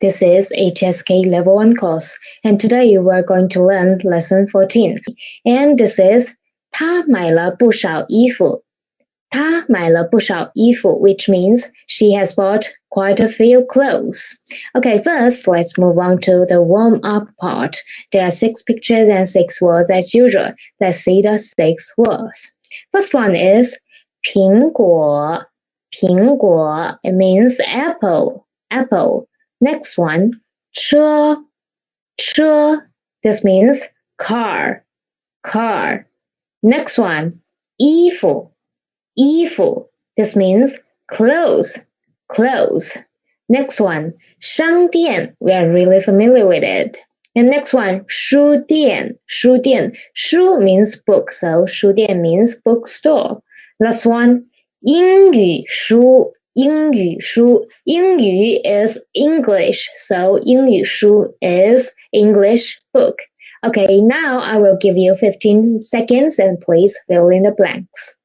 This is HSK Level 1 course, and today we're going to learn Lesson 14. And this is 她买了不少衣服. 她买了不少衣服, which means she has bought quite a few clothes. Okay, first let's move on to the warm-up part. There are 6 pictures and 6 words as usual. Let's see the 6 words. First one is 苹果. 苹果, it means apple. Next one, 车. This means car. Next one, 衣服. This means clothes. Next one, 商店. We are really familiar with it. And next one, 书店. 书 means book, so 书店 means bookstore. Last one, 英语书. 英语 is English, so 英语书 is English book. Okay, now I will give you 15 seconds and please fill in the blanks.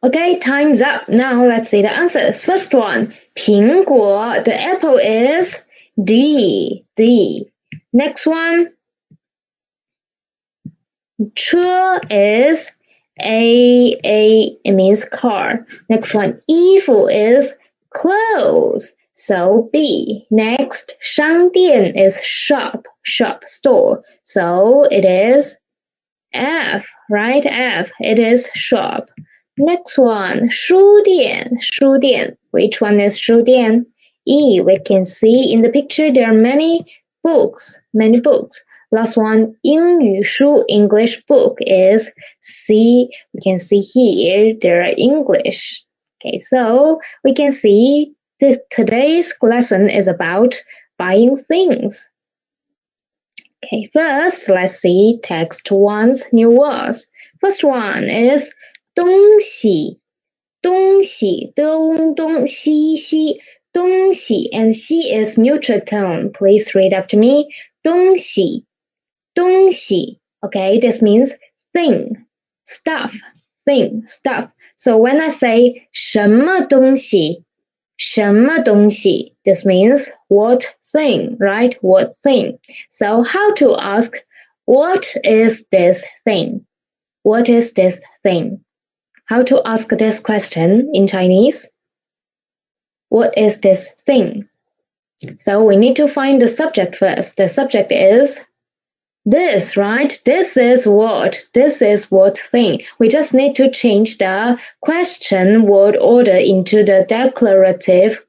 Okay, time's up. Now let's see the answers. First one, 苹果. The apple is D. Next one, 车 is A. It means car. Next one, 衣服 is clothes, so B. Next, 商店 is shop, store, so it is F, right? F, it is shop. Next one, 书店. Which one is 书店? E, we can see in the picture there are many books. Last one, 英语书, English book is C. We can see here there are English. Okay, so we can see today's lesson is about buying things. Okay, first let's see text 1's new words. First one is 东西, 东西, and西 is neutral tone. Please read after me. 东西. Okay, this means thing, stuff. So when I say 什么东西, this means what thing, right? What thing. So how to ask, what is this thing? How to ask this question in Chinese? What is this thing? So we need to find the subject first. The subject is this, right? This is what thing. We just need to change the question word order into the declarative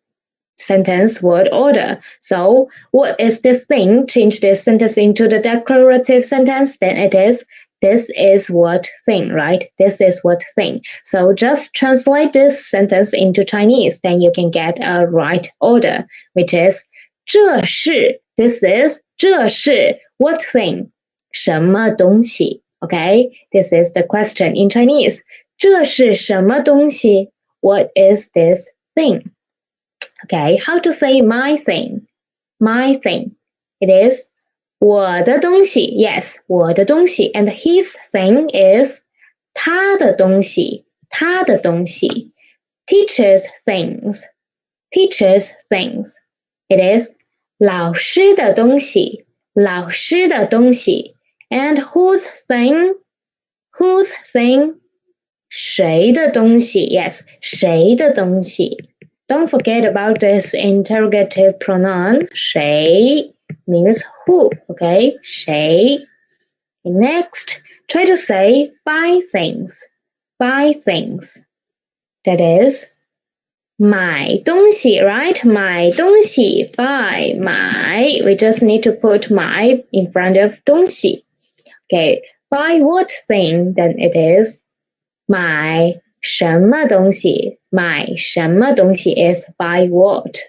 sentence word order. So what is this thing? Change this sentence into the declarative sentence, then it is this is what thing, right? This is what thing. So just translate this sentence into Chinese, then you can get a right order, which is 这是, this is 这是 what thing? 什么东西? Okay, this is the question in Chinese. 这是什么东西? What is this thing? Okay, how to say my thing? It is 我的东西, yes, 我的东西, and his thing is 他的东西. Teacher's things. It is 老师的东西. And whose thing?谁的东西, yes, 谁的东西. Don't forget about this interrogative pronoun, 谁 means who, okay? 谁. Next, try to say buy things. That is 买东西, right? 买东西, buy, 买. We just need to put 买 in front of 东西. Okay, buy what thing? Then it is 买什么东西is buy what.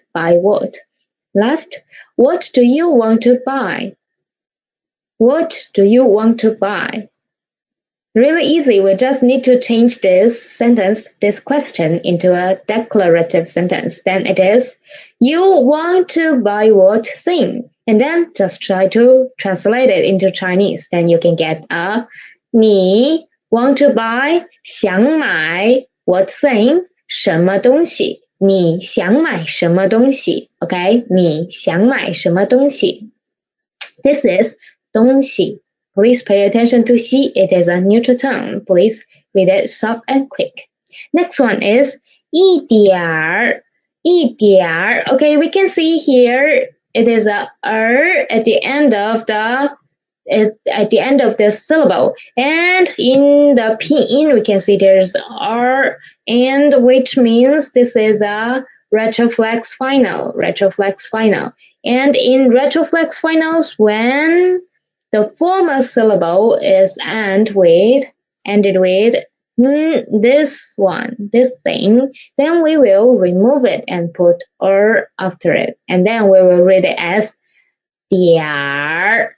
Last, what do you want to buy? Really easy. We just need to change this sentence, this question, into a declarative sentence. Then it is, you want to buy what thing? And then just try to translate it into Chinese. Then you can get a 你 want to buy 想买 what thing? 什么东西？你想买什么东西 ？Okay? 你想买什么东西 ？This is 东西。Please pay attention to C. It is a neutral tone. Please read it soft and quick. Next one is 一点儿. Okay, we can see here it is a at the end of this syllable. And in the pinyin, we can see there's R, and which means this is a retroflex final. And in retroflex finals, when the former syllable is ended with this thing, then we will remove it and put after it. And then we will read it as 点儿.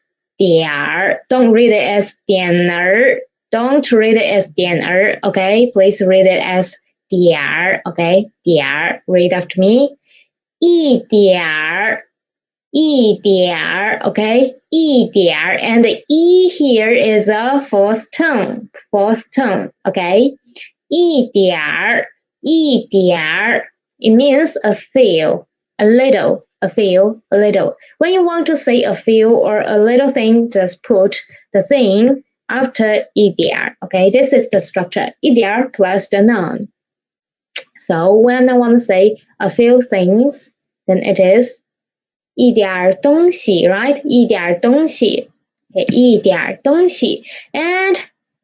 Don't read it as 点儿. Don't read it as 点儿. Okay, please read it as 点儿. Okay, 点儿. Read after me. 一点儿. Okay, 一点儿, and the E here is a fourth tone, okay, 一点儿, it means a few, a little. When you want to say a few or a little thing, just put the thing after 一点儿, okay, this is the structure, 一点儿 plus the noun. So when I want to say a few things, then it is 一点东西, right? 一点东西. Okay, 一点东西. And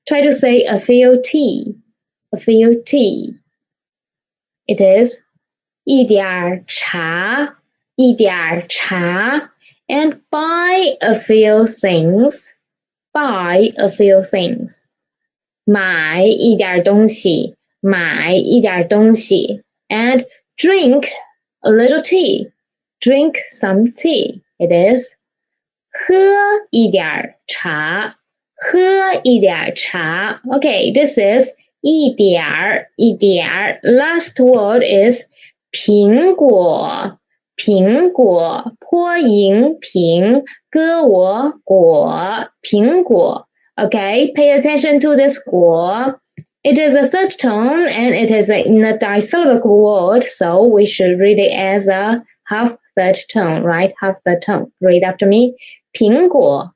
try to say a few tea. It is 一点茶. And buy a few things. 买一点东西. And drink a little tea. Drink some tea. It is 喝一点茶. Okay, this is 一点. Last word is 苹果. 坡迎苹歌我果苹果. Okay, pay attention to this 果. It is a third tone and it is in a disyllabic word, so we should read it as a half third tone, right? Half third tone. Read after me. 苹果.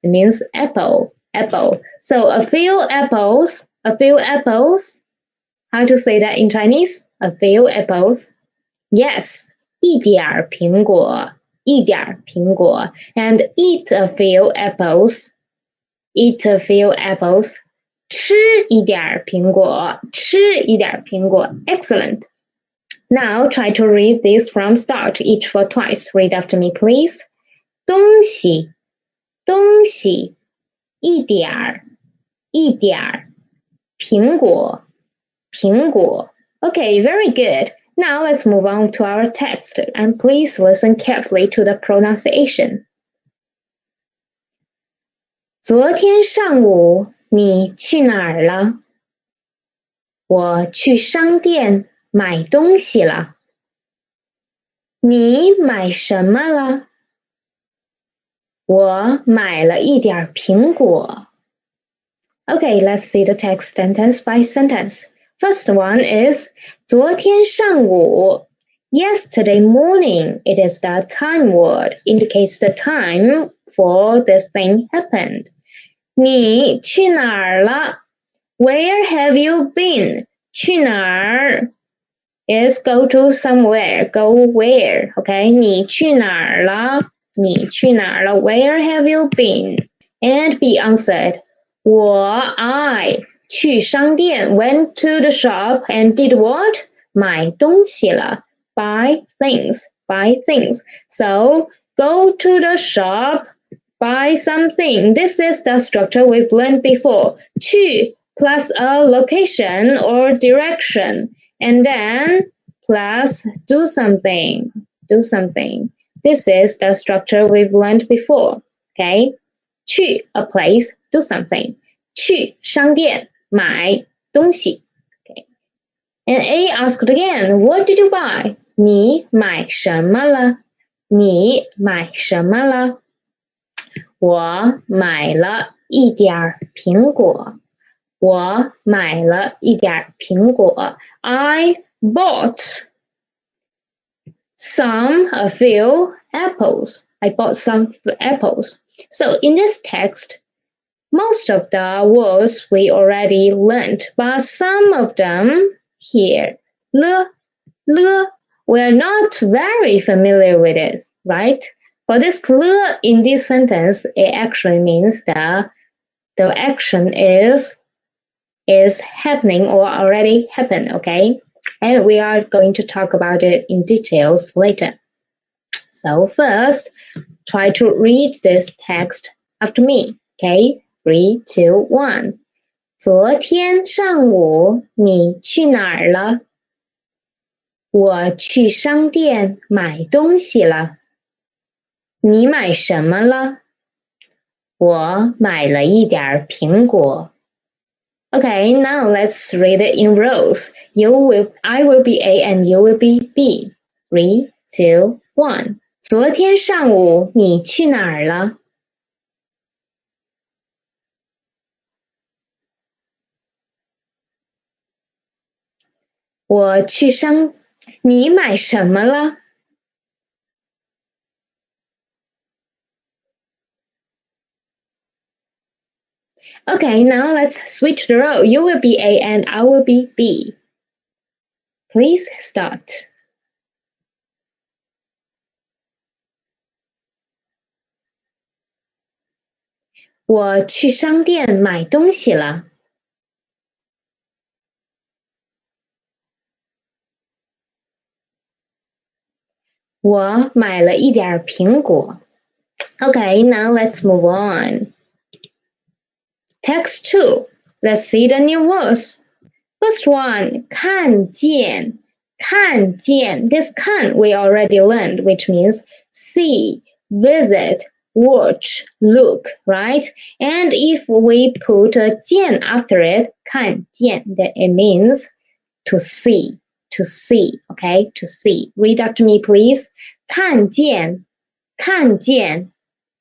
It means apple. So a few apples. How to say that in Chinese? A few apples. Yes. 一点苹果. And eat a few apples. 吃一点苹果. Excellent. Now try to read this from start, each for twice. Read after me, please. 东西一点苹果 Okay, very good. Now let's move on to our text, and please listen carefully to the pronunciation. 昨天上午你去哪儿了？我去商店买东西了。你买什么了？我买了一点苹果。Okay, let's see the text sentence by sentence. First one is 昨天上午. Yesterday morning. It is the time word, indicates the time for this thing happened. 你去哪儿了? Where have you been? 去哪儿 is go to somewhere, go where. Okay, 你去哪儿了? Where have you been? And be answered. I 去商店 went to the shop and did what? 买东西了 buy things. So go to the shop, buy something. This is the structure we've learned before. 去 plus a location or direction, and then plus do something. This is the structure we've learned before. Okay. 去 a place, do something. 去商店买东西。Okay. And A asked again, what did you buy? 你买什么了？你买什么了？我买了一点苹果。我买了一点苹果。I bought a few apples. I bought some apples. So in this text, most of the words we already learned, but some of them here, le, we're not very familiar with it, right? For this le in this sentence, it actually means the action is happening or already happened, okay? And we are going to talk about it in details later. So first, try to read this text after me, okay? 3, 2, 1. 昨天上午你去哪儿了？我去商店买东西了。你买什么了？我买了一点苹果。Okay, now let's read it in rows. I will be A and you will be B. 3, 2, 1. 昨天上午你去哪儿了？你买什么了？ Okay, now let's switch the role. You will be A and I will be B. Please start. 我去商店买东西了。我买了一点苹果。Okay, now let's move on. Text 2. Let's see the new words. First one, 看见. 看见. This 看 we already learned, which means see, visit, watch, look, right? And if we put a 见 after it, 看见, then it means to see, okay? To see. Read after me, please. 看见, 看见,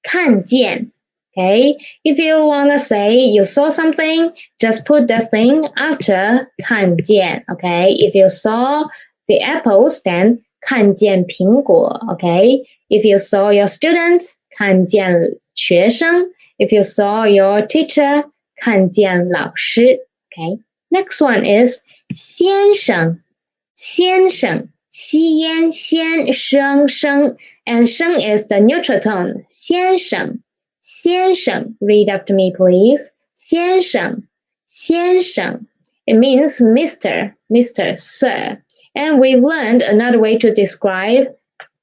看见. Okay, if you want to say you saw something, just put the thing after 看见, okay? If you saw the apples, then 看见苹果, okay? If you saw your students, 看见学生. If you saw your teacher, 看见老师, okay? Next one is 先生, 先生, 吸烟, 先生, 生, and 生 is the neutral tone, 先生. 先生, read after me, please. 先生, 先生. It means Mr., sir. And we've learned another way to describe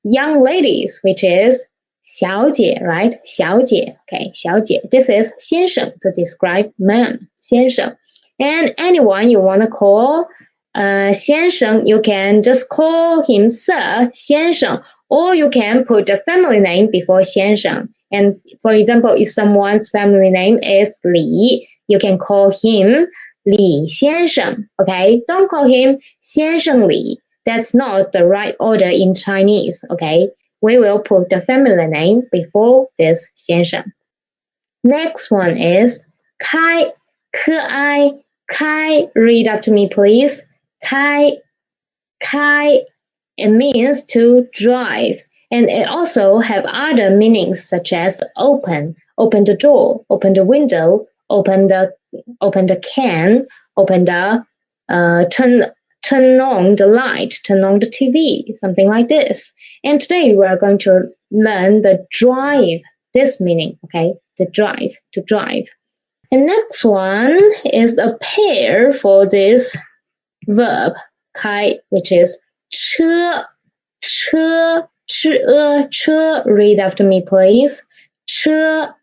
young ladies, which is 小姐, right? 小姐, okay, 小姐. This is 先生 to describe men, 先生. And anyone you want to call 先生, you can just call him sir, 先生, or you can put a family name before 先生. And for example, if someone's family name is Li, you can call him Li 先生, okay? Don't call him 先生李. That's not the right order in Chinese, okay? We will put the family name before this 先生. Next one is 开, 可爱, 开, read after me, please. 开, 开, it means to drive. And it also have other meanings such as open the door, open the window, open the can, open the turn on the light, turn on the TV, something like this. And today we are going to learn the drive, this meaning, okay? The drive, to drive. And next one is a pair for this verb, 开, which is 车, 车, read after me, please. 车,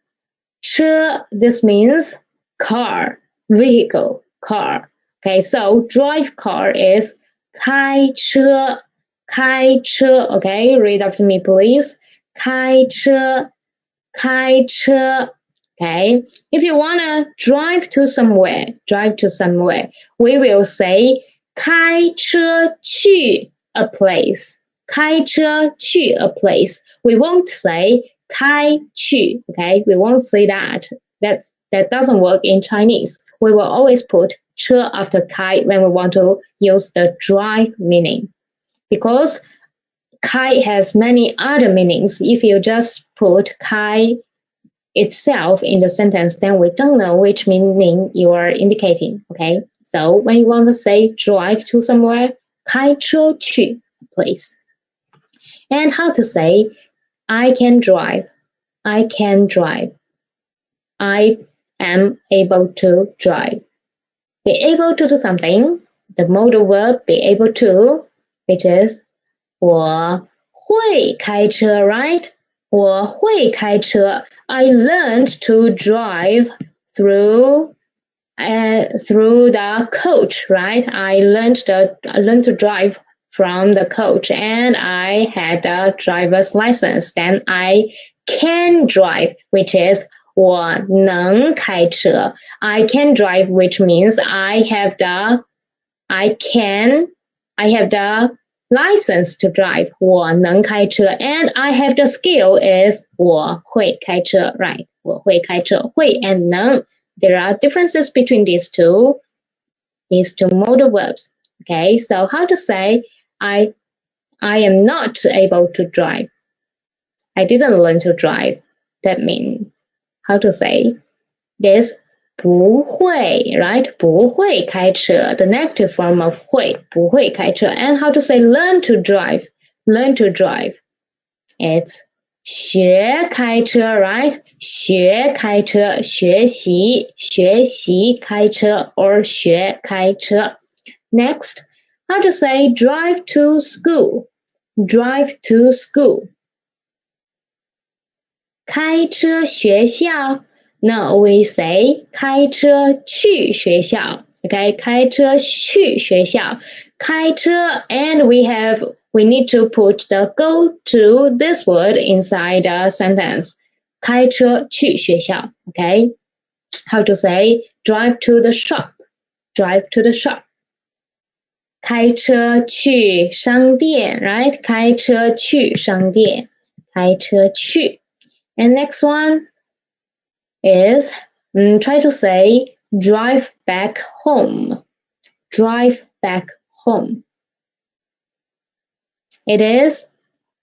this means car, vehicle, car. Okay, so drive car is 开车, okay? Read after me, please. 开车, Okay, if you wanna drive to somewhere, we will say 开车去 a place. 开车去 a place. We won't say 开去. Okay, we won't say that. That doesn't work in Chinese. We will always put 车 after 开 when we want to use the drive meaning. Because 开 has many other meanings. If you just put 开 itself in the sentence, then we don't know which meaning you are indicating. Okay, so when you want to say drive to somewhere, 开车去 a place. And how to say I can drive. I can drive. I am able to drive. Be able to do something, the modal verb be able to, which is 我会开车, right? 我会开车. I learned to drive through the coach, right? I learned to drive from the coach, and I had a driver's license. Then I can drive, which is 我能开车. I can drive, which means I have the license to drive. 我能开车. And I have the skill is 我会开车, right? 我会开车. 会 and 能. There are differences between these two modal verbs. Okay, so how to say I am not able to drive. I didn't learn to drive. That means how to say this 不会, right? 不会开车. The negative form of 会, 不会开车. And how to say learn to drive? Learn to drive. It's 学开车, right? 学开车, 学习开车 or 学开车. Next, how to say drive to school? Drive to school. 开车学校. No, we say 开车去学校. Okay, 开车去学校. 开车 and we need to put the go to this word inside the sentence. 开车去学校. Okay, how to say drive to the shop? Drive to the shop. 开车去商店, right? 开车去商店. 开车去. And next one is try to say drive back home. Drive back home. It is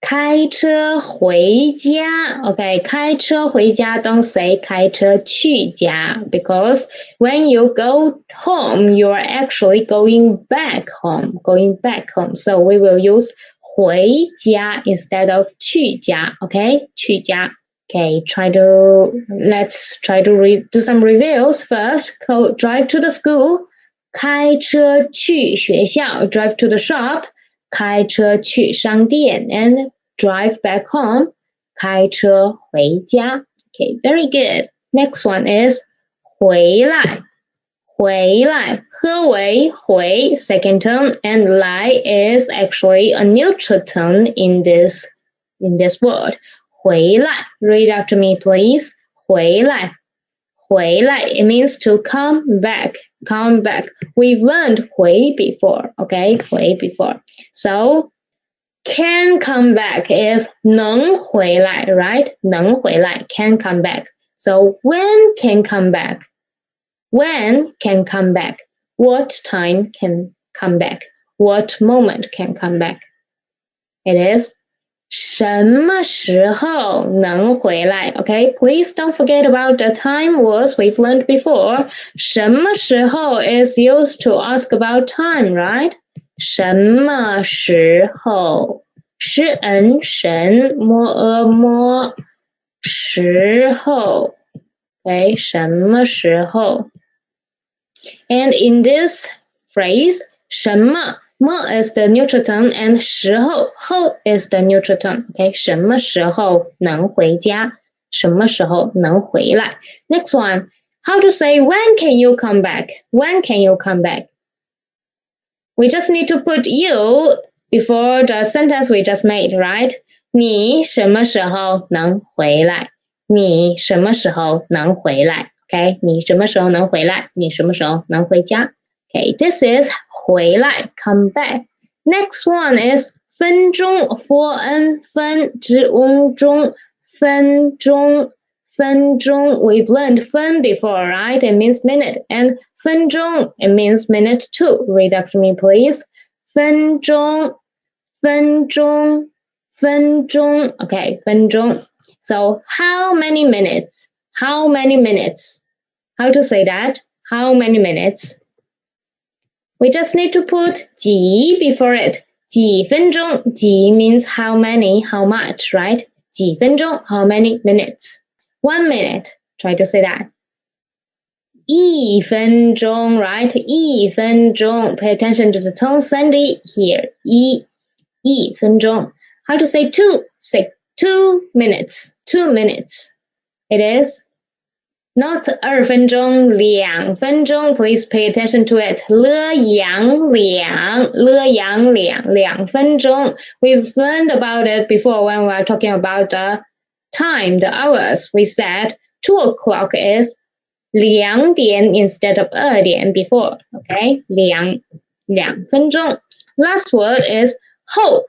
开车回家. Okay, 开车回家. Don't say 开车去家, because when you go home, you are actually going back home. Going back home. So we will use 回家 instead of 去家. Okay, 去家. Okay, let's try to do some reviews. First, drive to the school. 开车去学校. Drive to the shop. 开车去商店. And drive back home. 开车回家. Okay, very good. Next one is 回来. 回来. 和为回, second tone, and 来 is actually a neutral tone in this word. 回来. Read after me, please. 回来. 回来. It means to come back. Come back. We've learned 回 before. Okay, 回 before. So, can come back is 能回来, right? 能回来, can come back. So, when can come back? When can come back? What time can come back? What moment can come back? It is 什么时候能回来? Okay, please don't forget about the time words we've learned before. 什么时候 is used to ask about time, right? 什么时候? 是神摸时候. Okay, 什么时候? And in this phrase, 什么 is the neutral tone and 时候 is the neutral tone. Okay, 什么时候能回家? 什么时候能回来? Next one, how to say when can you come back? When can you come back? We just need to put you before the sentence we just made, right? 你什么时候能回来?你什么时候能回来 ？Okay， 你什么时候能回来？你什么时候能回家 ？Okay, this is 回来 come back. Next one is 分钟 4n 分之翁钟分钟分钟 We've learned 分 before, right? It means minute. And 分钟 it means minute too. Read after me, please. 分钟分钟分钟 Okay, 分钟 So how many minutes? How many minutes? How to say that? How many minutes? We just need to put 几 before it. 几分钟几 means how many, how much, right? 几分钟 how many minutes? 1 minute. Try to say that. 一分钟 right? 一分钟 Pay attention to the tone. Sandy here. 一分钟 How to say two? Say 2 minutes. 2 minutes. It is not 2分钟2分钟 Please pay attention to it. 了羊2分钟 We've learned about it before when we were talking about the time, the hours. We said 2 o'clock is 2点 instead of 2点 before. Okay? 2分钟 Last word is 后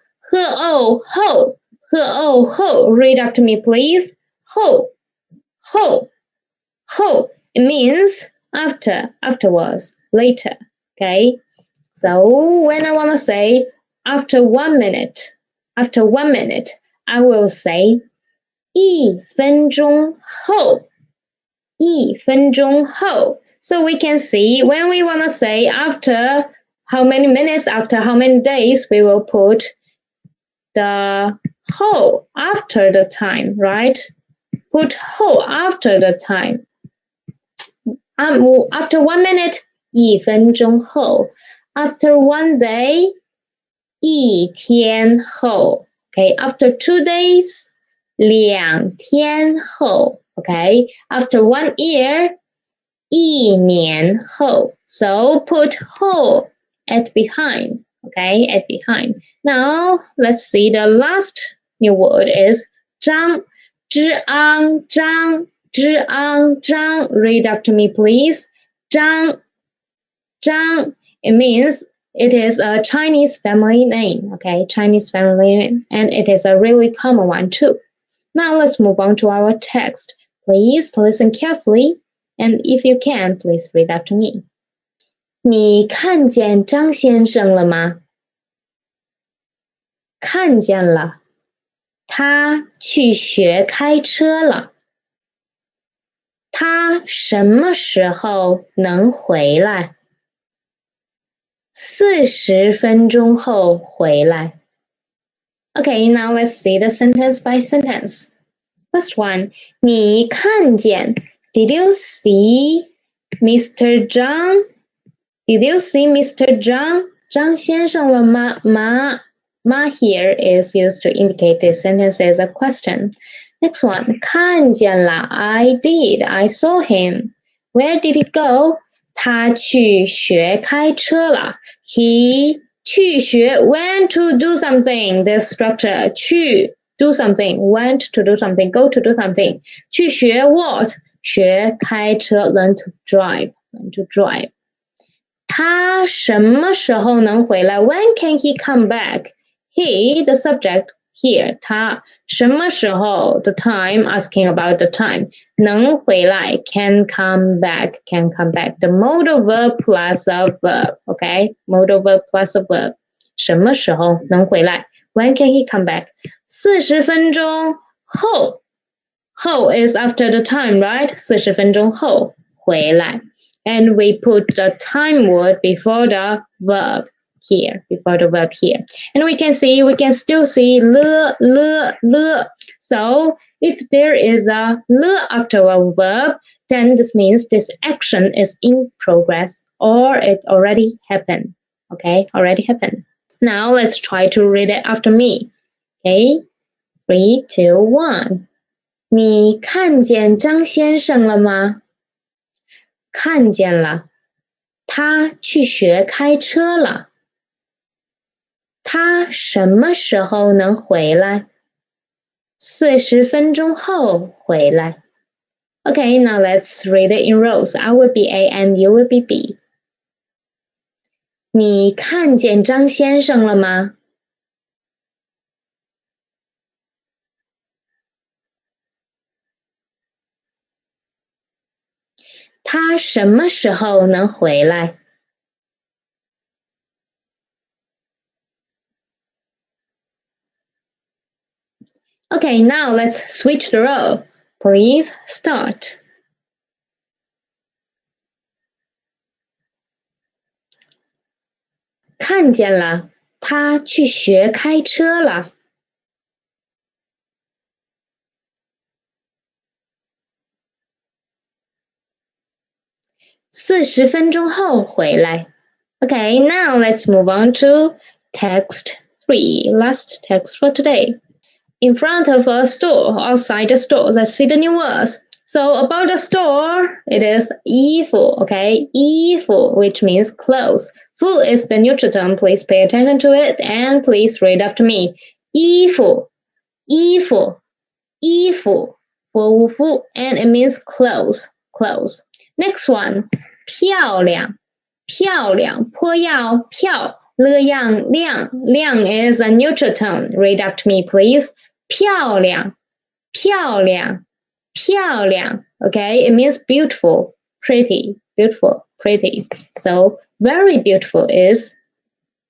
后 Read after me, please. 后 It means after, afterwards, later. Okay? So when I want to say after 1 minute, I will say 一分钟后 So we can see when we want to say after how many minutes, after how many days, we will put the 后 after the time, right? Put 后 after the time. After 1 minute, 一分钟后 After 1 day, 一天后 Okay, after 2 days, 2天后 Okay, after 1 year, 一年后 So put 后 at behind. Okay, at behind. Now, let's see the last new word is 张 张 Read after me, please. 张 It means it is a Chinese family name. Okay, Chinese family name. And it is a really common one too. Now let's move on to our text. Please listen carefully. And if you can, please read after me. 你看见张先生了吗？看见了。他去学开车了。他什么时候能回来？40分钟后回来。Okay, now let's see the sentence by sentence. First one, 你看见 Did you see Mr. Zhang? Did you see Mr. Zhang? 张先生了吗？Ma here is used to indicate this sentence as a question. Next one, 看见了 I did. I saw him. Where did he go? 他去学开车了。He 去学 went to do something. This structure 去 do something, went to do something, go to do something. 去学 what? 学开车 learn to drive. 他什么时候能回来 When can he come back? He, the subject here, 他什么时候 the time, asking about the time. 能回来 can come back. The modal verb plus a verb, okay? Modal verb plus a verb. 什么时候能回来 When can he come back? 40分钟后 后 is after the time, right? 40分钟后回来 And we put the time word before the verb here. And we can still see le. So if there is a le after a verb, then this means this action is in progress or it already happened. Okay, already happened. Now let's try to read it after me. Okay, 3, 2, 1. 你看见张先生了吗？看见了，他去学开车了。他什么时候能回来40分钟后回来。Okay, now let's read it in rows. I will be A and you will be B. 你看见张先生了吗？他什么时候能回来？ Okay, now let's switch the role. Please start. 看见了，他去学开车了。40分钟后回来。Okay, now let's move on to text 3, last text for today. In front of a store, outside a store, let's see the new words. So about the store, it is 衣服, okay? 衣服, which means clothes. Fu is the neutral term. Please pay attention to it and please read after me. 衣服, 衣服, 衣服, 服服, and it means clothes, clothes. Next one, 漂亮, 漂亮, 颇要, 漂, 了样, 亮, 亮 is a neutral term. Read after me, please. 漂亮, 漂亮, 漂亮. Okay, it means beautiful, pretty, beautiful, pretty. So very beautiful is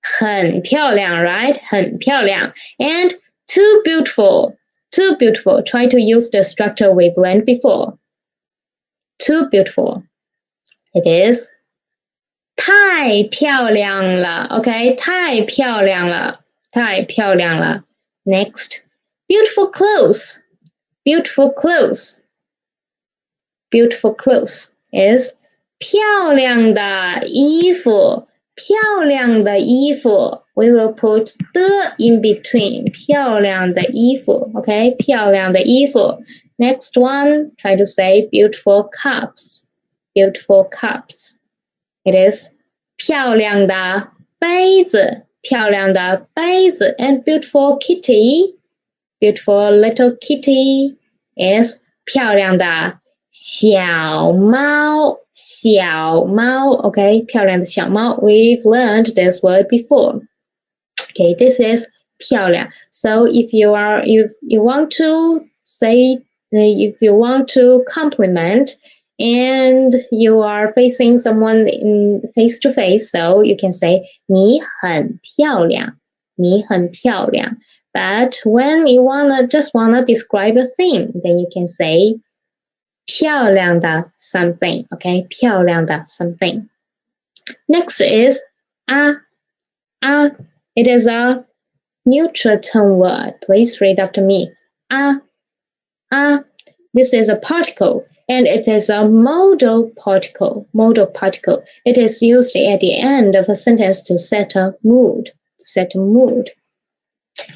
很漂亮, right? 很漂亮. And too beautiful, too beautiful. Try to use the structure we've learned before. Too beautiful. It is 太漂亮了. Okay, 太漂亮了, 太漂亮了. Next, beautiful clothes, beautiful clothes. Beautiful clothes is 漂亮的衣服，漂亮的衣服。We will put the in between. 漂亮的衣服 okay? 漂亮的衣服 Next one, try to say beautiful cups. Beautiful cups. It is 漂亮的杯子，漂亮的杯子 And beautiful kitty. Beautiful little kitty is 漂亮的小猫，小猫 okay? 漂亮的小猫 We've learned this word before. Okay, this is 漂亮 So if you want to say, if you want to compliment and you are facing someone in face to face, so you can say 你很漂亮，你很漂亮。But when you just wanna describe a thing, then you can say 漂亮的 something, okay? 漂亮的 something. Next is 啊 It is a neutral tone word. Please read after me. 啊 This is a particle and it is a modal particle. Modal particle. It is used at the end of a sentence to set a mood. Set a mood.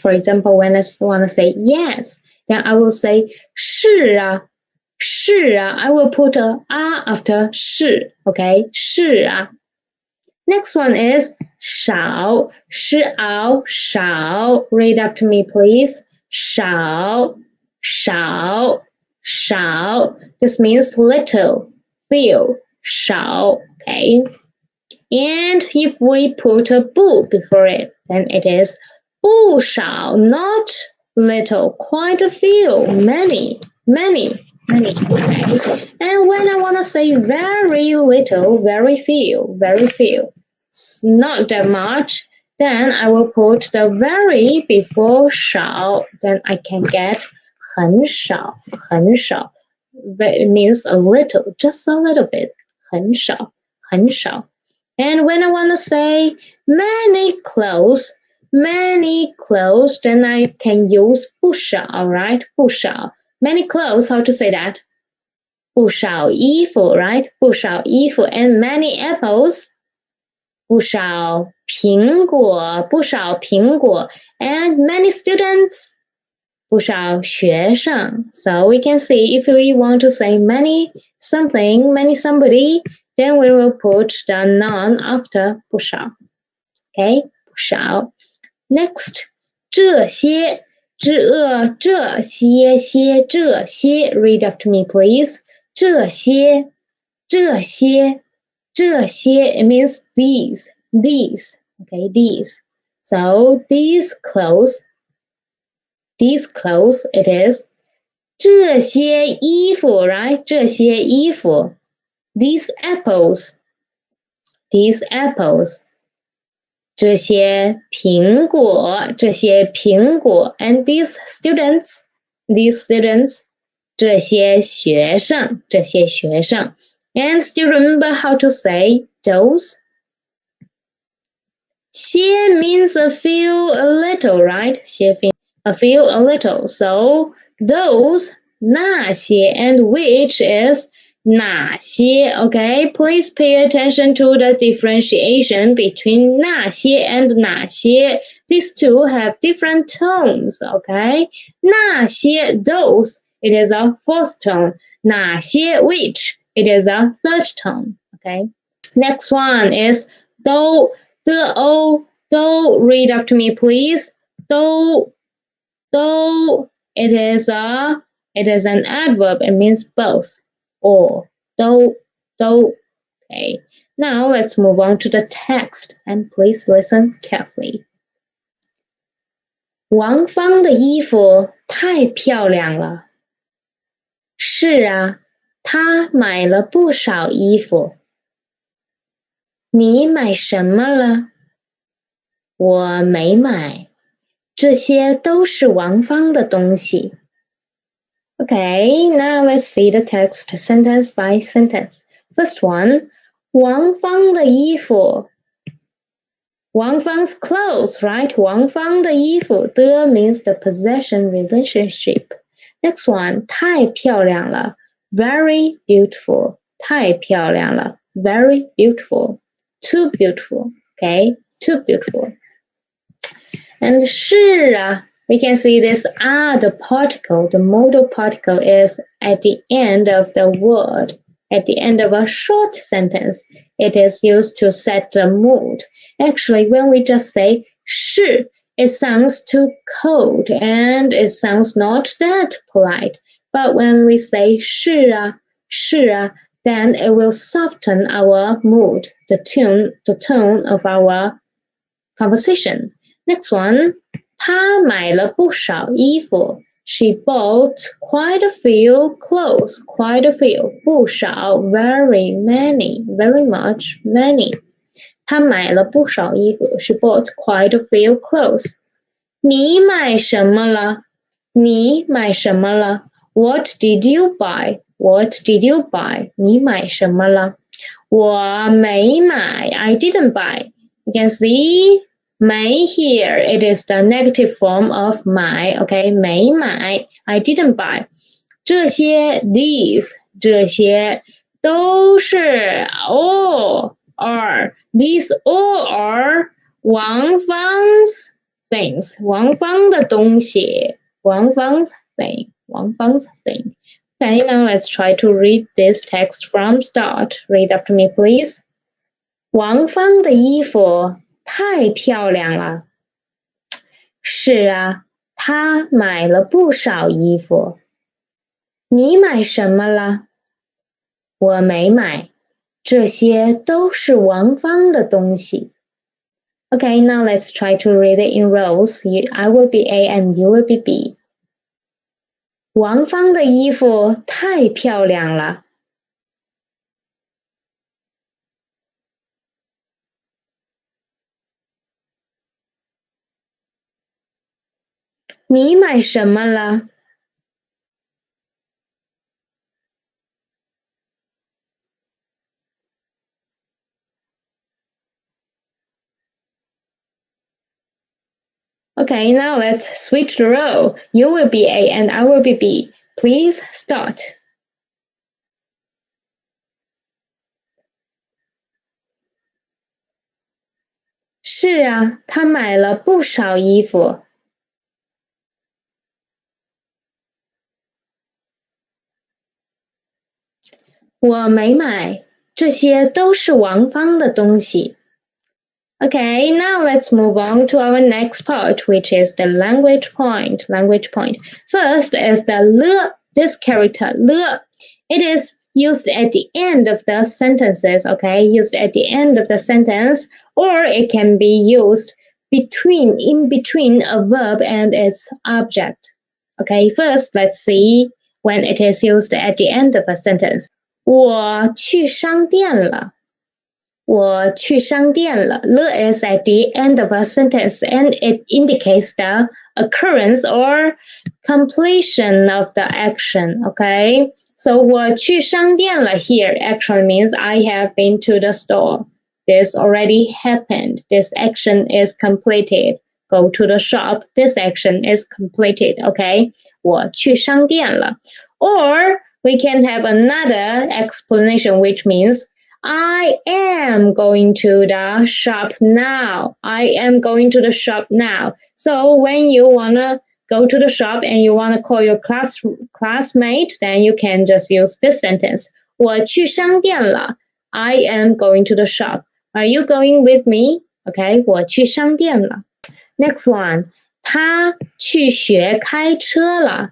For example, when I want to say yes, then I will say 是啊，是啊. I will put a after 是, okay? 是啊. Next one is 少, 是熬, 少. Read after me, please. 少, 少, 少. This means little, few, 少, okay? And if we put a 不 before it, then it is 不少, not little, quite a few, many. Okay? And when I want to say very little, very few, not that much, then I will put the very before 少, then I can get 很少, 很少. It means a little, just a little bit, 很少, 很少. And when I want to say many clothes, then I can use 不少, right? 不少. Many clothes, how to say that? 不少衣服, right? 不少衣服. And many apples, 不少苹果, 不少苹果. And many students, 不少学生. So we can see if we want to say many something, many somebody, then we will put the noun after 不少. Okay? 不少. Next, 这些这些，read after me please. 这些 it means these, okay, these. So these clothes, it is 这些衣服 right? 这些衣服 these apples, 这些苹果 and these students, 这些学生 and still remember how to say those? 些 means a few, a little, right? A few, a little. So those 那些 and which is 哪些 okay? Please pay attention to the differentiation between 那些 and 哪些. These two have different tones, okay? 那些 those, it is a fourth tone. 哪些 which, it is a third tone, okay? Next one is though, read after me please. Though, it is an adverb, it means both. Or though, okay. Now let's move on to the text and please listen carefully. 王芳的衣服太漂亮了。是啊，她买了不少衣服。你买什么了？我没买，这些都是王芳的东西。Okay, now let's see the text sentence by sentence. First one, 王芳的衣服。王芳's clothes, right? 王芳的衣服。的 means the possession relationship. Next one, 太漂亮了。Very beautiful. 太漂亮了。Very beautiful. Too beautiful. Okay, too beautiful. And 是啊。We can see this the particle, the modal particle is at the end of the word. At the end of a short sentence, it is used to set the mood. Actually, when we just say 是, it sounds too cold and it sounds not that polite. But when we say 是啊, then it will soften our mood, the tone of our conversation. Next one. 她买了不少衣服。She bought quite a few clothes. Quite a few. 不少 very many. Very much many. 她买了不少衣服。She bought quite a few clothes. 你买什么了？你买什么了？ What did you buy? What did you buy? 你买什么了？我没买。I didn't buy. You can see may here, it is the negative form of 买 okay, 没买 I didn't buy. 这些 these 这些都是 all are these all are 王芳's things 王芳的东西王芳's thing Okay, now let's try to read this text from start. Read after me please. 王芳的衣服太漂亮了。是啊，她买了不少衣服。你买什么了？我没买，这些都是王芳的东西。Okay, now let's try to read it in rows. I will be A and you will be B. 王芳的衣服太漂亮了。你买什么了？Okay, now let's switch the role. You will be A and I will be B. Please start. 是啊，她买了不少衣服。我没买，这些都是王芳的东西。Okay, now let's move on to our next part, which is the language point. Language point. First is the le, this character, le. It is used at the end of the sentences, okay? Used at the end of the sentence, or it can be used in between a verb and its object. Okay, first let's see when it is used at the end of a sentence. 我去商店了。我去商店了。了 is at the end of a sentence and it indicates the occurrence or completion of the action, okay? So 我去商店了 here actually means I have been to the store. This already happened. This action is completed. Go to the shop. This action is completed, okay? 我去商店了。Or we can have another explanation which means I am going to the shop now. I am going to the shop now. So when you wanna go to the shop and you wanna call your classmate, then you can just use this sentence. 我去商店了. I am going to the shop. Are you going with me? Okay, 我去商店了. Next one. 他去学开车了.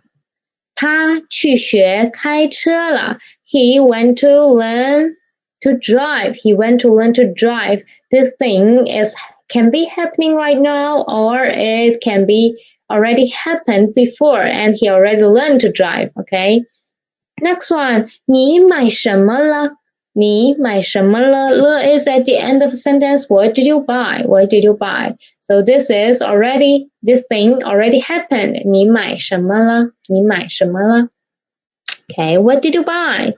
他去学开车了. He went to learn to drive. He went to learn to drive. This thing can be happening right now, or it can be already happened before and he already learned to drive, okay? Next one, 你买什么了? 你买什么了? Le is at the end of the sentence. What did you buy? What did you buy? So this thing already happened. 你买什么了? 你买什么了? Okay, what did you buy?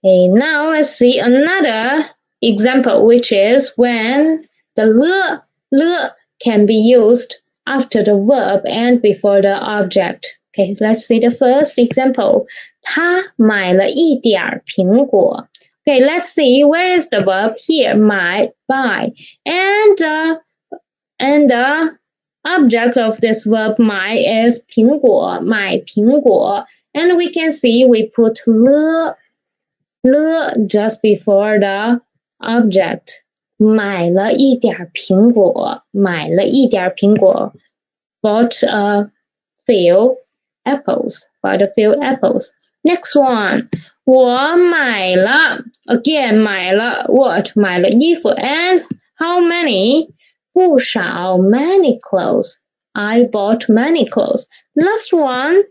Okay, now let's see another example, which is when the le can be used after the verb and before the object. Okay, let's see the first example. 他买了一点苹果. Okay, let's see where is the verb here. 买 buy and the object of this verb 买 is 苹果买苹果 and we can see we put le just before the object. 买了一点苹果买了一点苹果 bought a few apples. Next one. 我买了 again 买了 what 买了衣服 and how many 不少 many clothes. I bought many clothes. Last one.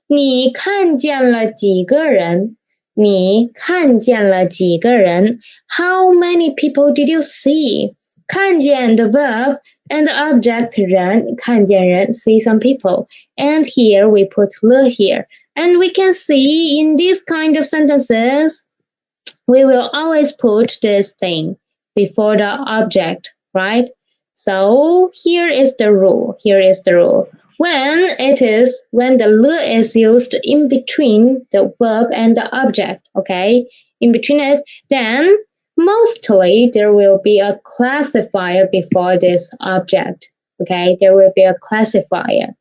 你看见了几个人你看见了几个人 How many people did you see? 看见 the verb and the object 人看见人 see some people. And here we put le here. And we can see in these kind of sentences, we will always put this thing before the object, right? So here is the rule. When the le is used in between the verb and the object, okay? In between it, then mostly there will be a classifier before this object, okay? There will be a classifier.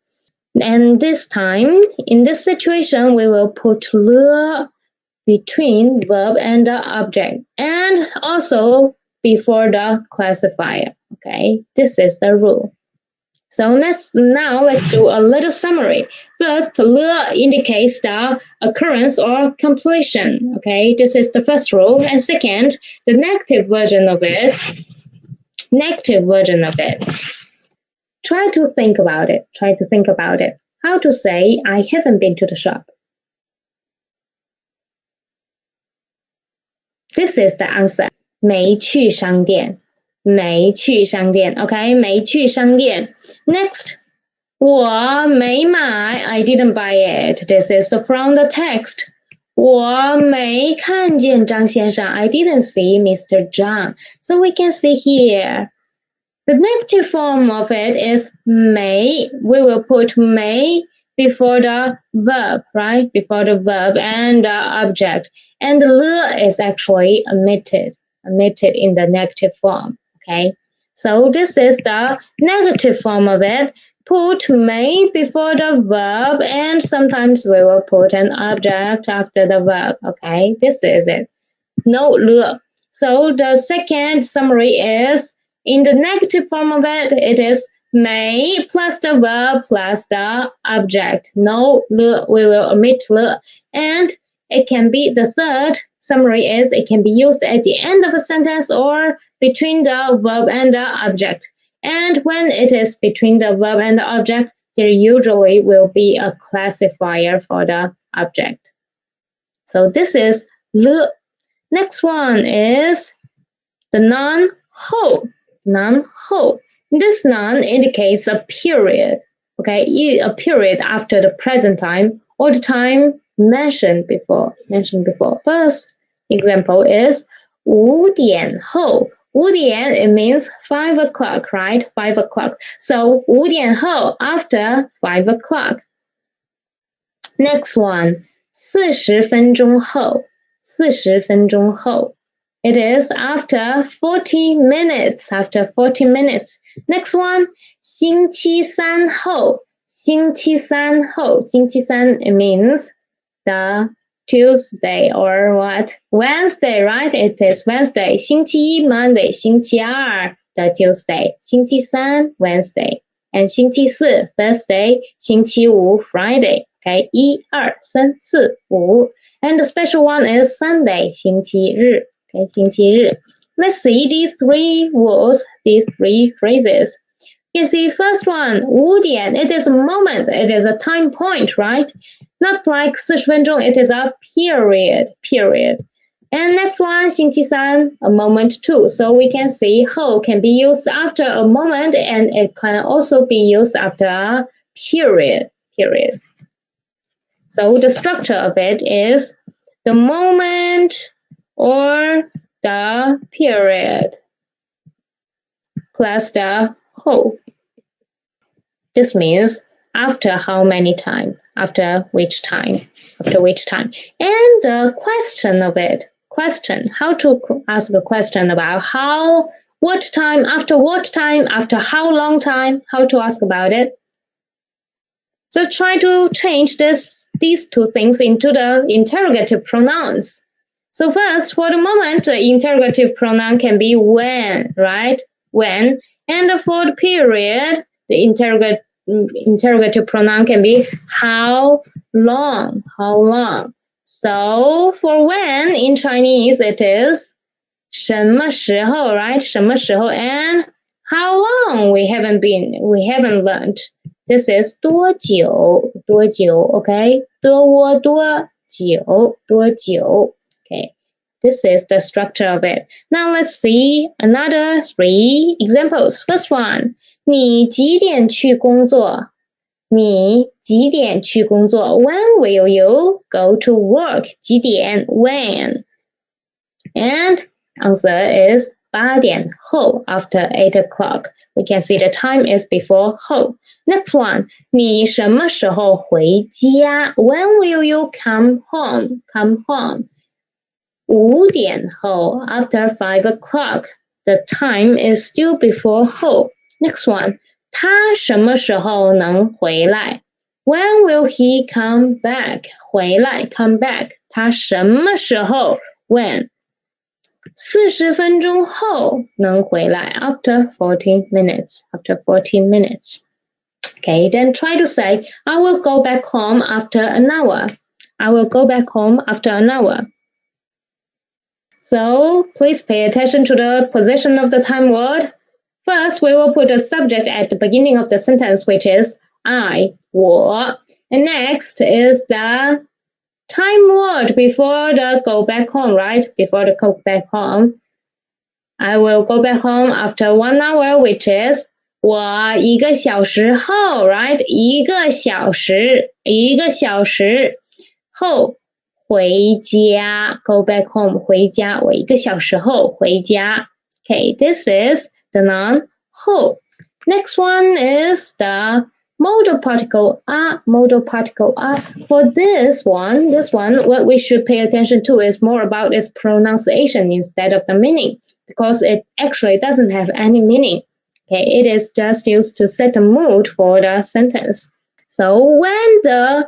And this time, in this situation, we will put le between verb and the object and also before the classifier, okay? This is the rule. So let's do a little summary. First, le indicates the occurrence or completion, okay? This is the first rule. And second, the negative version of it. Try to think about it. How to say, I haven't been to the shop. This is the answer. 没去商店 okay? 没去商店 Next, 我没买 I didn't buy it. This is from the text. 我没看见张先生 I didn't see Mr. Zhang. So we can see here. The negative form of it is 没. We will put 没 before the verb, right? Before the verb and the object. And le is actually omitted in the negative form, okay? So this is the negative form of it. Put may before the verb and sometimes we will put an object after the verb, okay? This is it. No le. So the second summary is In the negative form of it, it is 没 plus the verb plus the object. No, 了, we will omit 了. And it can be, the third summary is, it can be used at the end of a sentence or between the verb and the object. And when it is between the verb and the object, there usually will be a classifier for the object. So this is 了. Next one is the noun 后. Noun 后. This noun indicates a period, okay, a period after the present time or the time mentioned before. First example is 5点后. 5点, it means 5 o'clock, right? 5 o'clock. So 5点后, after 5 o'clock. Next one, 40分钟后. 40分钟后. It is after 40 minutes. After 40 minutes. Next one, 星期三后. 星期三后. 星期三, it means the Tuesday or what? Wednesday, right? It is Wednesday. 星期一 Monday. 星期二 the Tuesday. 星期三 Wednesday. And 星期四 Thursday. 星期五 Friday. Okay, 1, 2, 3, 4, 5. And the special one is Sunday. 星期日. Okay, 星期日. Let's see these three words, these three phrases. You see, first one, 5点, it is a moment, it is a time point, right? Not like 40分钟, it is a period. And next one, 星期三, a moment too. So we can see 后 can be used after a moment and it can also be used after a period. So the structure of it is the moment or the period plus the whole. This means after how many time, after which time. And the question of it, how to ask a question about how, what time, after how long time, how to ask about it. So try to change these two things into the interrogative pronouns. So first, for the moment, the interrogative pronoun can be when, right? When. And for the period, the interrogative pronoun can be how long. So for when, in Chinese, it is 什么时候, right? 什么时候. And how long we haven't learned. This is 多久, okay? 多久. Okay, this is the structure of it. Now let's see another three examples. First one, 你几点去工作? 你几点去工作? When will you go to work? 几点? When? And answer is 8点后, after 8 o'clock. We can see the time is before 后. Next one, 你什么时候回家? When will you come home? 5点后, after 5 o'clock. The time is still before 后. Next one, 他什么时候能回来? When will he come back? 回來 come back. 他什麼時候 when? 40分鐘後能回來 after 14 minutes. Okay, then try to say, I will go back home after an hour. So please pay attention to the position of the time word. First, we will put a subject at the beginning of the sentence, which is I, 我. And next is the time word before the go back home, right? Before the go back home. I will go back home after 1 hour, which is 我1个小時後, right? 1个小時後回家, go back home, 回家, 我1个小時後回家. Okay, this is the noun 後. Next one is the modal particle a. For this one, what we should pay attention to is more about its pronunciation instead of the meaning, because it actually doesn't have any meaning. Okay, it is just used to set a mood for the sentence. So when the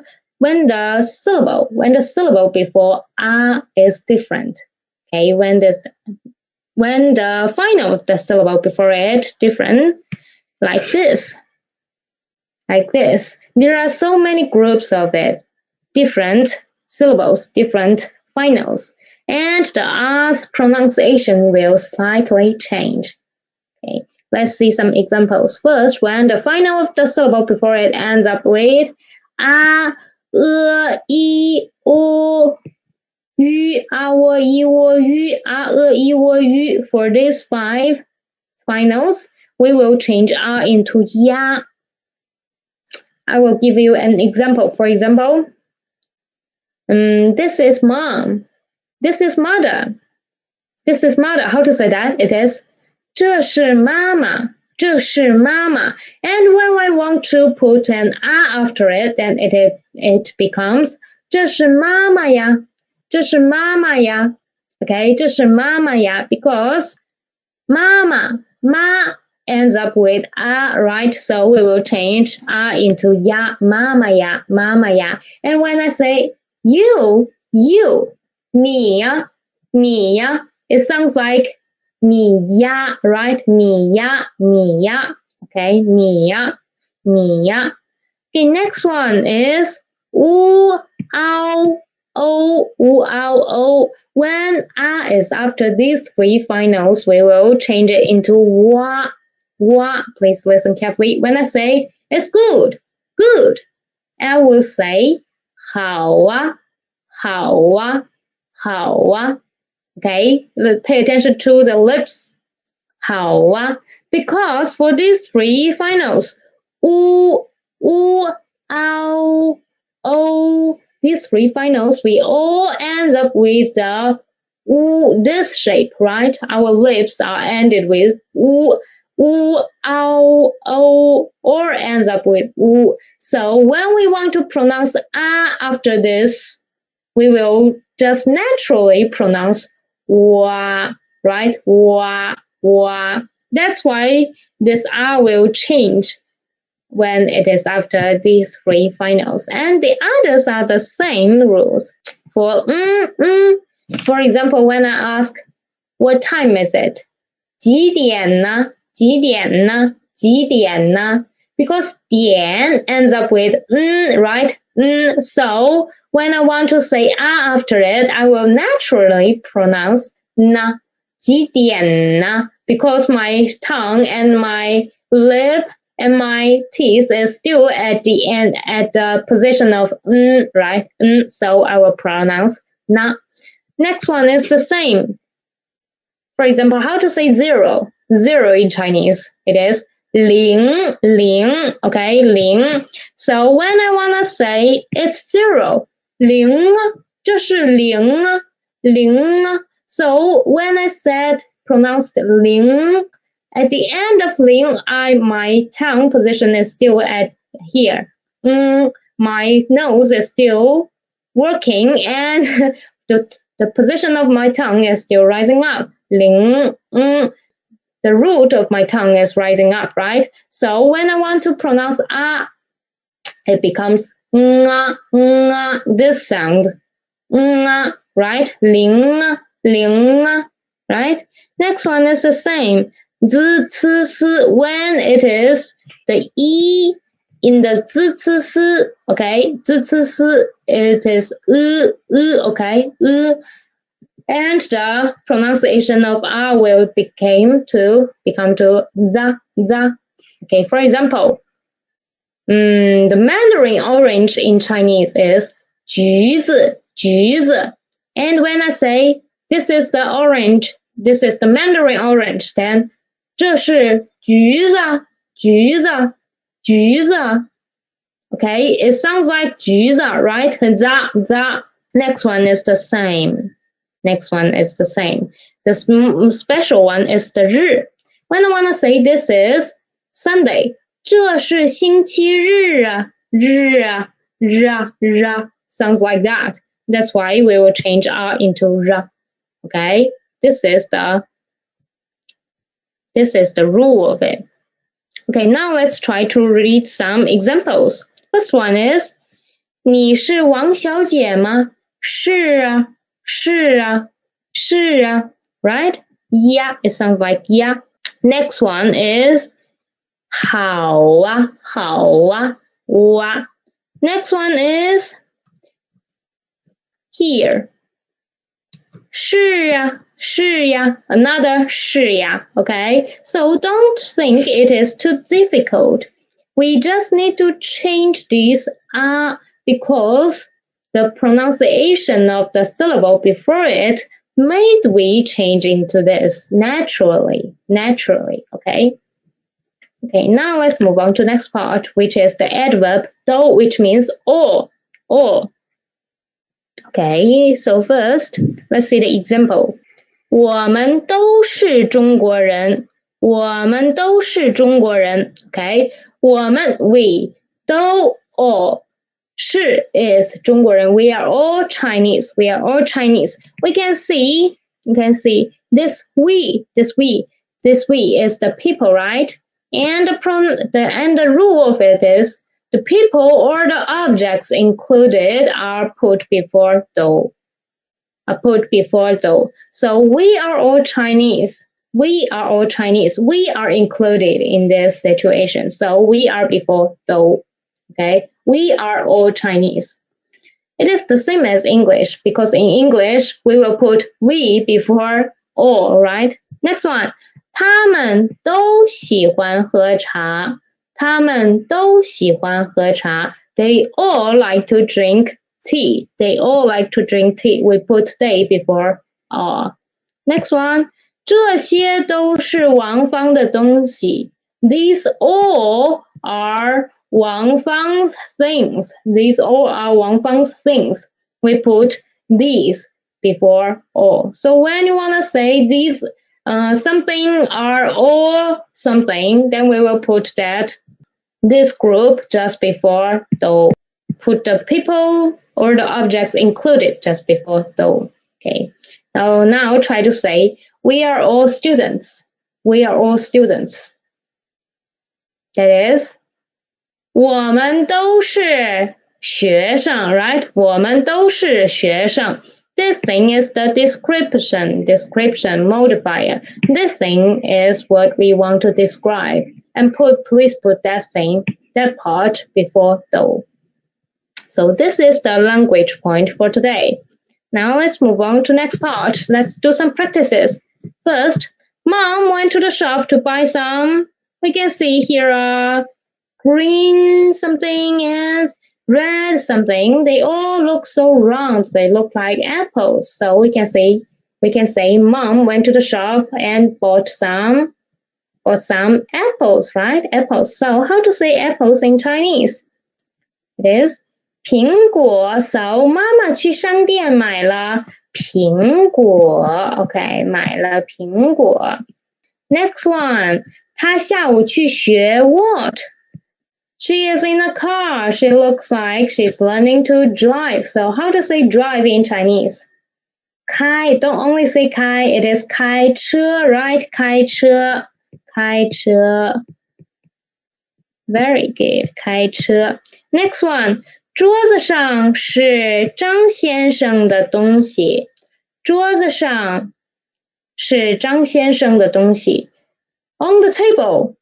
syllable before a is different, okay, when when the final of the syllable before it different, like this. Like this. There are so many groups of it. Different syllables, different finals. And the R's pronunciation will slightly change. Okay, let's see some examples. First, when the final of the syllable before it ends up with a, I, o, yu, a, wo, I, wo, yu, a, I, wo, yu. For these 5 finals, we will change R into ya. I will give you an example. For example, this is mom. This is mother. This is mother. How to say that? It is 这是妈妈. 这是妈妈. And when I want to put an R after it, then it becomes 这是妈妈呀. 这是妈妈呀. Okay, 这是妈妈呀. Because 妈妈, ma ends up with R, right? So we will change R into ya, mama ya, mama ya. And when I say you, 你呀, 你呀, it sounds like 你呀, right? 你呀, 你呀. Okay, 你呀, 你呀. Okay, next one is 乌, ao, o, 乌, ao, o. When R is after these 3 finals, we will change it into wa. Wa. Please listen carefully. When I say it's good, good, I will say 好啊, 好啊, 好啊. Okay, pay attention to the lips. 好啊. Because for these 3 finals, u, ao, o, these 3 finals, we all end up with the this shape, right? Our lips are ended with ow, o, or ends up with u. So when we want to pronounce after this, we will just naturally pronounce wa, right? Wa, wa. That's why this R will change when it is after these 3 finals. And the others are the same rules. For example, when I ask, what time is it? 几点呢? 几点呢? 几点呢? Because 点 ends up with right? So when I want to say after it, I will naturally pronounce na. 几点呢? Because my tongue and my lip and my teeth is still at the end, at the position of right? So I will pronounce na. Next one is the same. For example, how to say 0? 0 in Chinese. It is 零, 零, okay, 零. So when I want to say it's 0, 零, 这是零, 零. So when I said pronounced 零, at the end of 零, my tongue position is still at here. My nose is still working and the position of my tongue is still rising up. 零, the root of my tongue is rising up, right? So when I want to pronounce it becomes this sound. Right? 零, 零, right? Next one is the same. 滋, 呲, 丝, when it is the E in the 滋, 呲, 丝, okay? 滋, 呲, 丝, it is okay? And the pronunciation of R will become to za, za. Okay, for example, the Mandarin orange in Chinese is 橘子, 橘子. And when I say this is the orange, this is the Mandarin orange, then 这是橘子, 橘子, 橘子. Okay, it sounds like 橘子, right? Za, za. Next one is the same. Next one is the same. The special one is the 日. When I want to say this is Sunday, 这是星期日啊, 日啊, 日啊, 日啊. Sounds like that. That's why we will change R into 日. Okay, this is the rule of it. Okay, now let's try to read some examples. First one is 你是王小姐吗? 是啊。是啊，是啊, right? Yeah, it sounds like yeah. Next one is 好啊,好啊, wa. Next one is here. 是呀,是呀, another 是呀, okay? So don't think it is too difficult. We just need to change these because the pronunciation of the syllable before it made we change into this naturally, okay? Okay, now let's move on to the next part, which is the adverb though, which means or. Okay, so first, let's see the example. 我们都是中国人。我们都是中国人。Okay, 我们 we 都 all 是 is 中国人。We are all Chinese. We are all Chinese. You can see this we is the people, right? And the rule of it is the people or the objects included are put before though. So we are all Chinese. We are included in this situation. So we are before though. Okay. We are all Chinese. It is the same as English because in English we will put we before all, right? Next one. 他们都喜欢喝茶。他们都喜欢喝茶。They all like to drink tea. They all like to drink tea. We put they before all. Next one. 这些都是王芳的东西。These all are Wang Fang's things. These all are Wang Fang's things. We put these before all. So when you want to say these something are all something, then we will put that this group just before though. Put the people or the objects included just before though. Okay. Now try to say we are all students. We are all students. That is 我们都是学生, right? 我们都是学生. This thing is the description modifier. This thing is what we want to describe. And please put that part before though. So this is the language point for today. Now let's move on to next part. Let's do some practices. First, Mom went to the shop to buy some. We can see here green something and red something. They all look so round. They look like apples. So we can say Mom went to the shop and bought some apples, right? Apples. So how to say apples in Chinese? It is 苹果 So 妈妈去商店买了苹果 Okay, 买了苹果 Next one 她下午去学 What? She is in a car. She looks like she's learning to drive. So how to say drive in Chinese? 开 Don't only say 开 It is 开车 right? 开车 Very good. 开车 Next one 桌子上是张先生的东西。桌子上是张先生的东西。On the table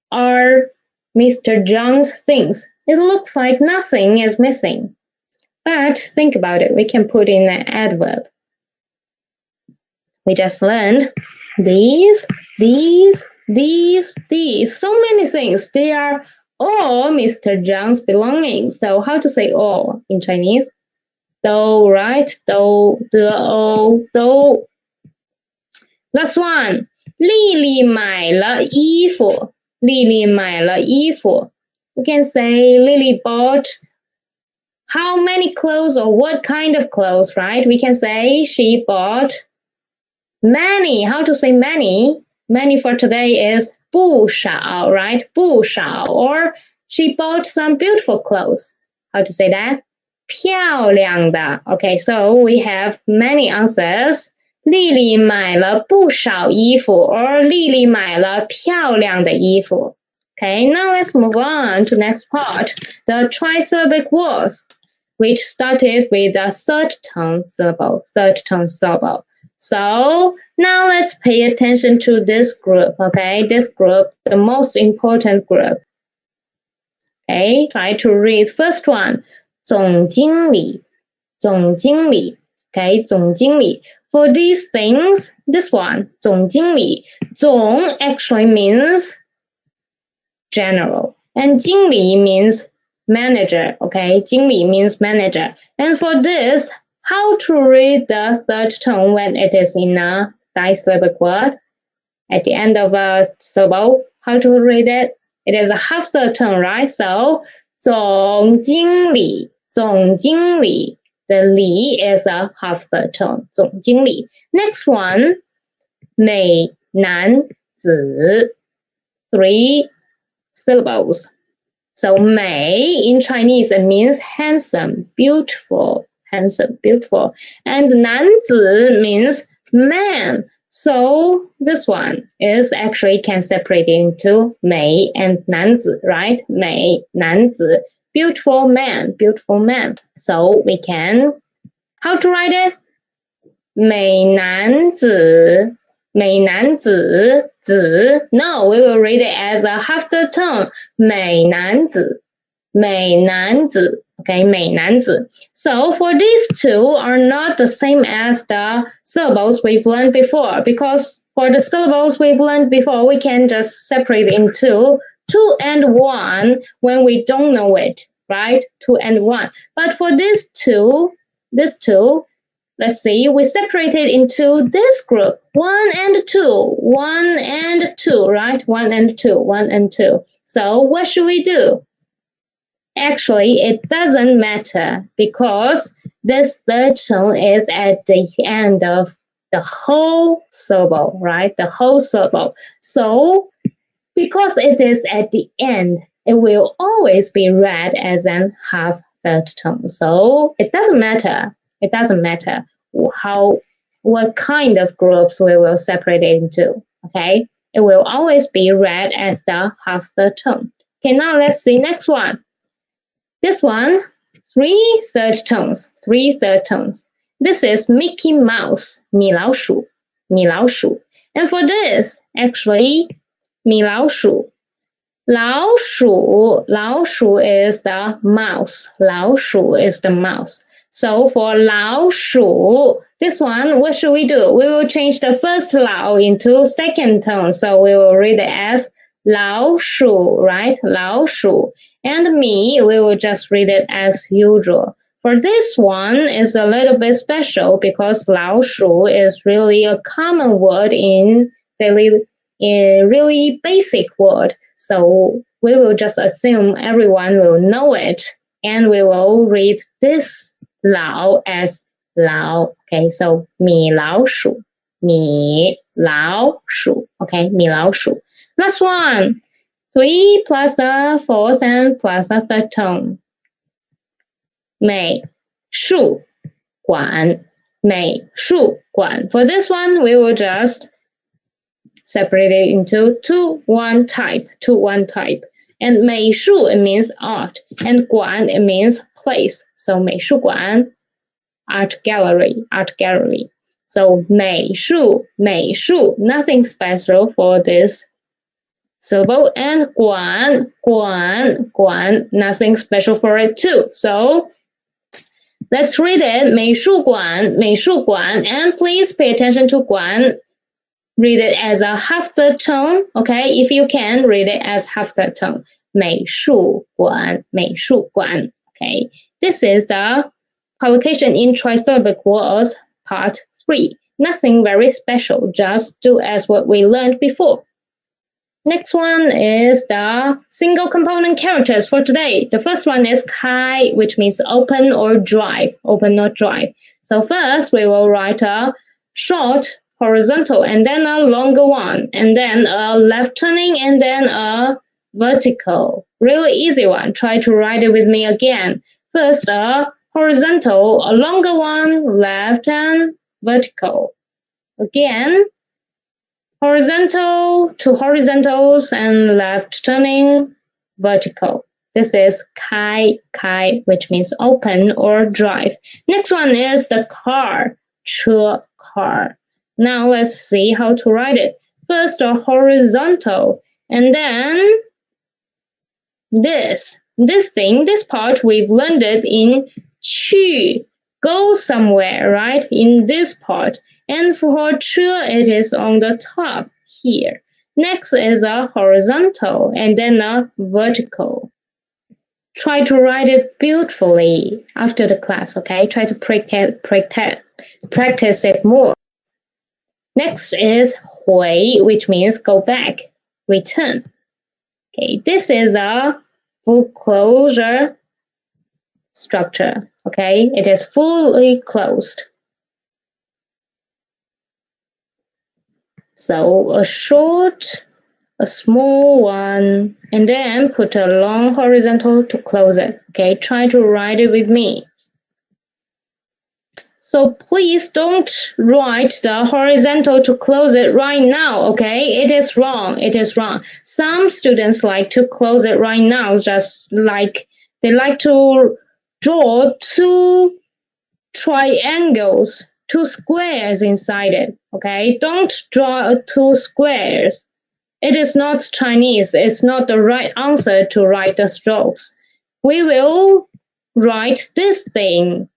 are Mr. Zhang's things. It looks like nothing is missing. But think about it. We can put in an adverb. We just learned these. So many things. They are all Mr. Zhang's belongings. So how to say all in Chinese? Do, right? Do. Last one. 丽丽买了衣服。丽丽买了衣服。You can say Lily bought how many clothes or what kind of clothes, right? We can say she bought many. How to say many? Many for today is 不少, right? 不少. Or she bought some beautiful clothes. How to say that? 漂亮的. Okay, so we have many answers. 丽丽买了不少衣服 or 丽丽买了漂亮的衣服. Okay, now let's move on to next part. The trisyllabic words, which started with a third tone syllable. So now let's pay attention to this group, okay? This group, the most important group. Okay, try to read first one. 总经理, 总经理. Okay, 总经理. For these things, this one, 总经理. 总 actually means general. And 经理 means manager, okay? 经理 means manager. And for this, how to read the third tone when it is in a disyllabic word? At the end of a syllable, how to read it? It is a half third tone, right? So, 总经理, 总经理. The 理 is a half third tone, 总经理. Next one, 美男子. 3 syllables. So 美 in Chinese, it means handsome, beautiful, handsome, beautiful. And 男子 means man. So this one is actually can separate into 美 and 男子, right? 美男子, beautiful man, beautiful man. So we can, how to write it? 美男子, 美男子, 子. No, we will read it as a half the tone. 美男子, 美男子. Okay, 美男子. So for these two are not the same as the syllables we've learned before, because for the syllables we've learned before, we can just separate into 2 and 1 when we don't know it, right? 2 and 1. But for these two, let's see, we separated into this group, 1 and 2, 1 and 2, right? 1 and 2, 1 and 2. So what should we do? Actually, it doesn't matter because this third tone is at the end of the whole syllable, right? The whole syllable. So, because it is at the end, it will always be read as an half third tone. So, it doesn't matter. It doesn't matter what kind of groups we will separate it into, okay? It will always be read as the half third tone. Okay, now let's see next one. This one, 3 third tones, 3 third tones. This is Mickey Mouse, 米老鼠, 米老鼠. And for this, actually, 米老鼠. 老鼠, 老鼠 is the mouse. 老鼠 is the mouse. So for 老鼠, this one, what should we do? We will change the first 老 into second tone. So we will read it as 老鼠, right? 老鼠. And me, we will just read it as usual. For this one is a little bit special because 老鼠 is really a common word in a really basic word. So we will just assume everyone will know it, and we will read this 老 as 老. Okay, so 米老鼠, 米老鼠. Okay, 米老鼠. Last one. 3 plus a fourth and plus a third tone. 美术馆, 美术馆. For this one, we will just separate it into 2-1 type, 2-1 type. And 美术, it means art, and 馆, it means place. So 美术馆, art gallery, art gallery. So 美术, 美术, nothing special for this syllable. And 馆, 馆, 馆, nothing special for it too. So let's read it. 美术馆, 美术馆, and please pay attention to 馆. Read it as a half third tone, okay? If you can, read it as half third tone. 美术馆, 美术馆, okay? This is the collocation in trisyllabic words, part 3. Nothing very special, just do as what we learned before. Next one is the single component characters for today. The first one is kai, which means open or drive, open or drive. So first we will write a short horizontal and then a longer one, and then a left turning and then a vertical. Really easy one. Try to write it with me again. First a horizontal, a longer one, left and vertical. Again, horizontal, 2 horizontals and left turning, vertical. This is kai, kai, which means open or drive. Next one is the car, 车, car. Now let's see how to write it. First, a horizontal, and then this part we've learned it in 去, go somewhere, right? In this part. And for 车, it is on the top here. Next is a horizontal and then a vertical. Try to write it beautifully after the class, okay? Try to practice it more. Next is 回, which means go back, return. Okay, this is a full closure structure, okay? It is fully closed. So a short, a small one, and then put a long horizontal to close it. Okay, try to write it with me. So please don't write the horizontal to close it right now, okay? It is wrong. It is wrong. Some students like to close it right now, just like they like to draw two triangles, two squares inside it, okay? Don't draw two squares. It is not Chinese. It's not the right answer to write the strokes. We will write this thing,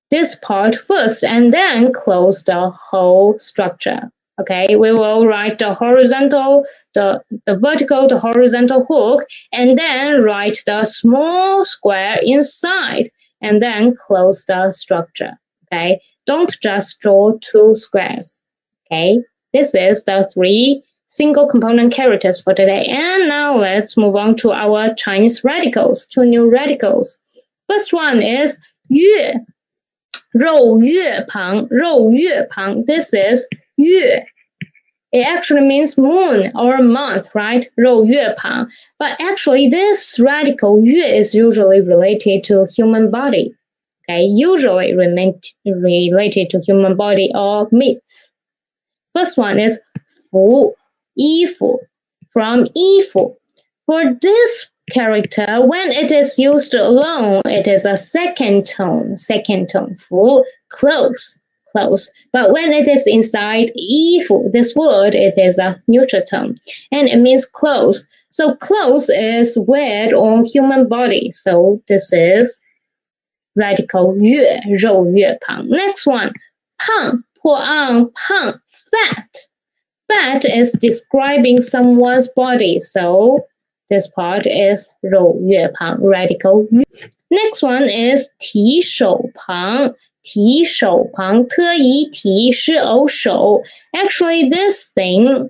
this part first, and then close the whole structure. Okay, we will write the horizontal, the vertical, the horizontal hook, and then write the small square inside, and then close the structure. Okay, don't just draw two squares. Okay, this is the 3 single component characters for today. And now let's move on to our Chinese radicals, 2 new radicals. First one is 月, 肉月旁, 肉月旁. This is 月. It actually means moon or month, right? 肉月旁. But actually this radical 月 is usually related to human body. Okay, usually related to human body or myths. First one is 服, 衣服, from 衣服. For this character, when it is used alone, it is a second tone, 服, close. But when it is inside 衣服, this word, it is a neutral tone, and it means close. So close is weared on human body. So this is radical 月, 肉月旁. Next one, 胖, 破案, 胖, fat. Fat is describing someone's body, so this part is 肉月旁, radical 月. Next one is 提手旁, 提手旁, 特意提是偶手. Actually, this thing,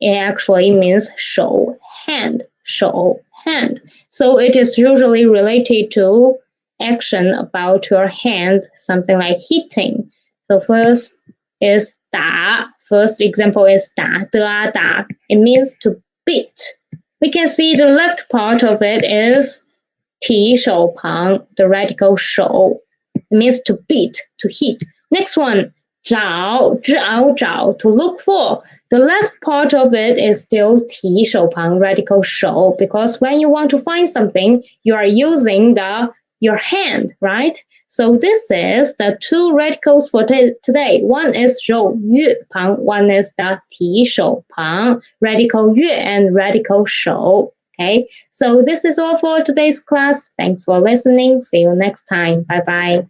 it actually means 手, hand, 手, hand. So it is usually related to action about your hand, something like hitting. So first is 打. First example is 打, 打. It means to beat. We can see the left part of it is 提手旁, the radical 手. It means to beat, to hit. Next one, 找, 找, to look for. The left part of it is still 提手旁, radical 手, because when you want to find something, you are using your hand, right? So this is the 2 radicals for today. One is 肉月旁, one is the 提手旁, radical 月 and radical 手. Okay, so this is all for today's class. Thanks for listening. See you next time. Bye bye.